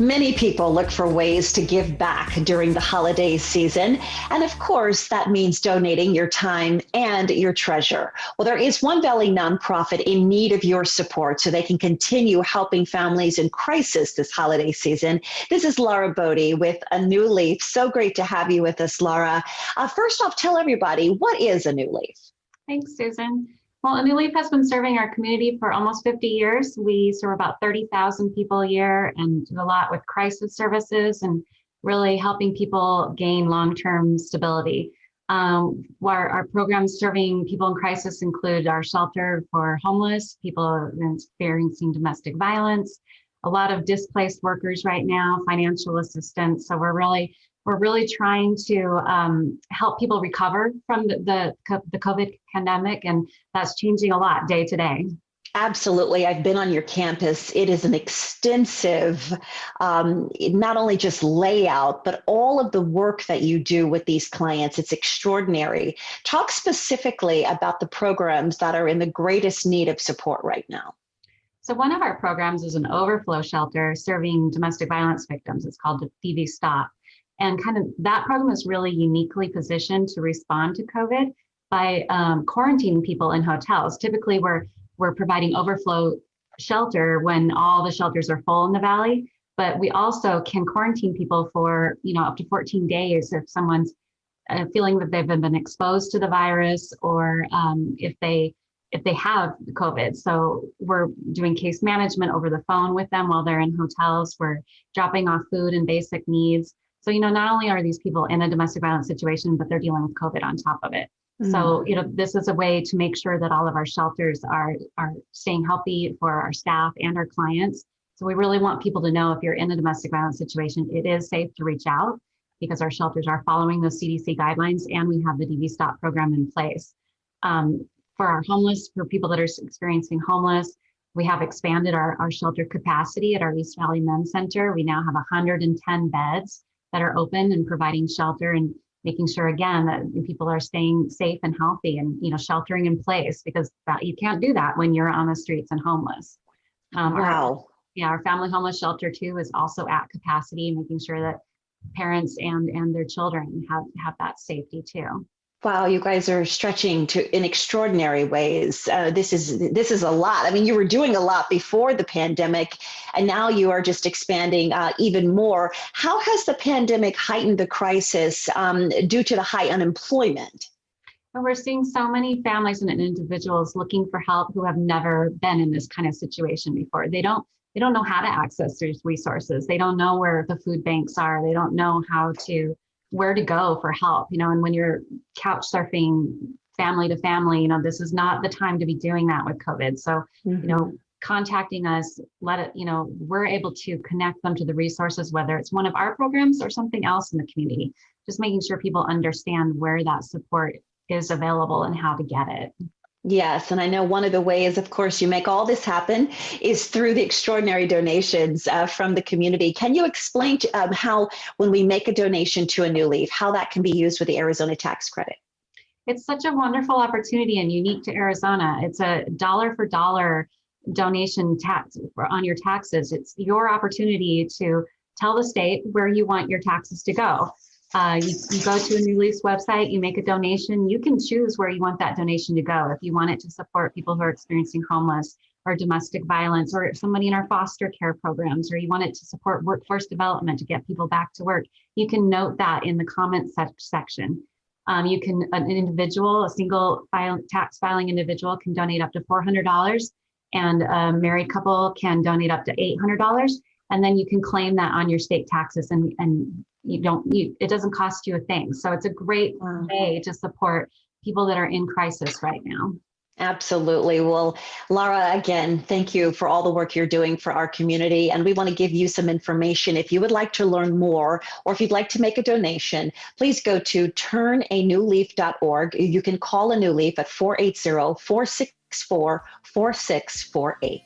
Many people look for ways to give back during the holiday season. And of course, that means donating your time and your treasure. Well, there is One Valley nonprofit in need of your support so they can continue helping families in crisis this holiday season. This is Laura Bodie with A New Leaf. So great to have you with us, Laura. First off, tell everybody, what is A New Leaf? Thanks, Susan. Well, A New Leaf has been serving our community for almost 50 years. We serve about 30,000 people a year and do a lot with crisis services and really helping people gain long-term stability. Our programs serving people in crisis include our shelter for homeless, people experiencing domestic violence, a lot of displaced workers right now, financial assistance. So we're really trying to help people recover from the COVID pandemic, and that's changing a lot day to day. Absolutely. I've been on your campus. It is an extensive, not only just layout, but all of the work that you do with these clients. It's extraordinary. Talk specifically about the programs that are in the greatest need of support right now. So one of our programs is an overflow shelter serving domestic violence victims. It's called the DV Stop. And kind of that program is really uniquely positioned to respond to COVID by quarantining people in hotels. Typically, we're providing overflow shelter when all the shelters are full in the valley, but we also can quarantine people for up to 14 days if someone's feeling that they've been exposed to the virus, or if they have COVID. So we're doing case management over the phone with them while they're in hotels. We're dropping off food and basic needs. So, not only are these people in a domestic violence situation, but they're dealing with COVID on top of it. Mm-hmm. So, this is a way to make sure that all of our shelters are staying healthy for our staff and our clients. So we really want people to know if you're in a domestic violence situation, it is safe to reach out because our shelters are following those CDC guidelines, and we have the DV Stop program in place. For our homeless, for people that are experiencing homeless, we have expanded our shelter capacity at our East Valley Men's Center. We now have 110 beds that are open and providing shelter, and making sure again that people are staying safe and healthy, and sheltering in place, because you can't do that when you're on the streets and homeless. Wow. Our family homeless shelter too is also at capacity, making sure that parents and their children have that safety too. Wow, you guys are stretching in extraordinary ways. This is a lot. I mean, you were doing a lot before the pandemic, and now you are just expanding even more. How has the pandemic heightened the crisis due to the high unemployment? And we're seeing so many families and individuals looking for help who have never been in this kind of situation before. They don't know how to access these resources. They don't know where the food banks are. They don't know where to go for help, and when you're couch surfing family to family, this is not the time to be doing that with COVID. So, mm-hmm. Contacting us, we're able to connect them to the resources, whether it's one of our programs or something else in the community, just making sure people understand where that support is available and how to get it. Yes, and I know one of the ways, of course, you make all this happen is through the extraordinary donations from the community. Can you explain how, when we make a donation to A New Leaf, how that can be used with the Arizona tax credit? It's such a wonderful opportunity and unique to Arizona. It's a dollar for dollar donation tax on your taxes. It's your opportunity to tell the state where you want your taxes to go. You go to A New Leaf's website, you make a donation, you can choose where you want that donation to go. If you want it to support people who are experiencing homeless or domestic violence, or somebody in our foster care programs, or you want it to support workforce development to get people back to work, you can note that in the comment section. An individual, a single tax filing individual can donate up to $400, and a married couple can donate up to $800. And then you can claim that on your state taxes, and it doesn't cost you a thing. So it's a great way to support people that are in crisis right now. Absolutely. Well, Laura, again, thank you for all the work you're doing for our community. And we want to give you some information. If you would like to learn more, or if you'd like to make a donation, please go to turnanewleaf.org. You can call A New Leaf at 480-464-4648.